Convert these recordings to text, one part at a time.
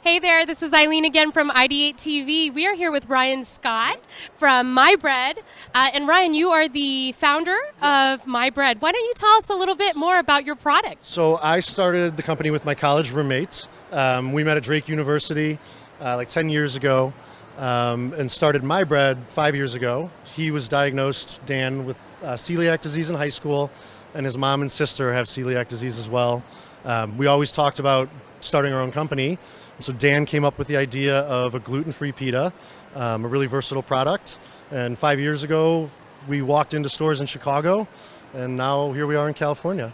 Hey there, this is Eileen again from IdeateTV. We are here with Ryan Scott from My Bread. And Ryan, you are the founder of My Bread. Why don't you tell us a little bit more about your product? So I started the company with my college roommate. We met at Drake University like 10 years ago and started My Bread 5 years ago. He was diagnosed, Dan, with celiac disease in high school, and his mom and sister have celiac disease as well. We always talked about starting our own company. So Dan came up with the idea of a gluten-free pita, a really versatile product. And 5 years ago, we walked into stores in Chicago, and now here we are in California.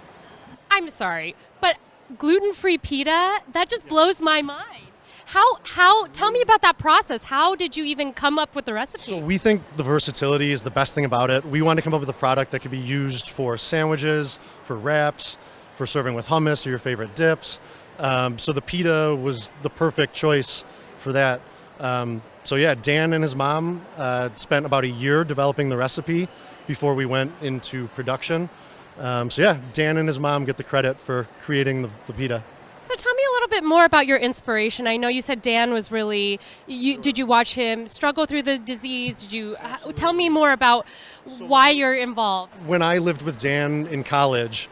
I'm sorry, but gluten-free pita, that just blows my mind. How, tell me about that process. How did you even come up with the recipe? So we think the versatility is the best thing about it. We wanted to come up with a product that could be used for sandwiches, for wraps, for serving with hummus or your favorite dips. So the pita was the perfect choice for that. So yeah, Dan and his mom spent about a year developing the recipe before we went into production. So yeah, Dan and his mom get the credit for creating the pita. So tell me a little bit more about your inspiration. I know you said Dan was really, did you watch him struggle through the disease? Tell me more about why you're involved. When I lived with Dan in college,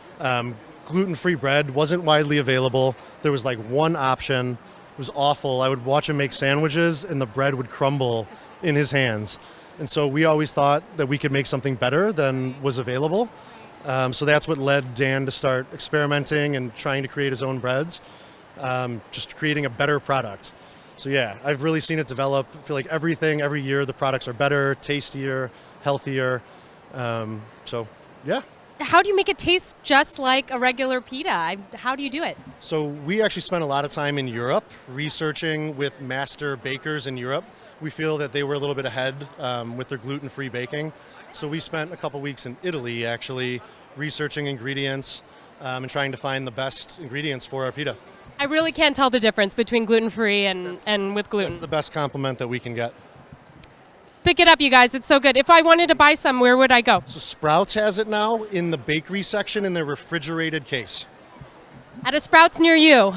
gluten-free bread wasn't widely available. There was like one option. It was awful. I would watch him make sandwiches and the bread would crumble in his hands. And so we always thought that we could make something better than was available. So that's what led Dan to start experimenting and trying to create his own breads, just creating a better product. So yeah, I've really seen it develop. I feel like every year the products are better, tastier, healthier. So yeah. How do you make it taste just like a regular pita? How do you do it? So we actually spent a lot of time in Europe researching with master bakers in Europe. We feel that they were a little bit ahead with their gluten-free baking. So we spent a couple weeks in Italy actually researching ingredients and trying to find the best ingredients for our pita. I really can't tell the difference between gluten-free and with gluten. That's the best compliment that we can get. Pick it up, you guys. It's so good. If I wanted to buy some, where would I go? So Sprouts has it now in the bakery section in their refrigerated case. At a Sprouts near you.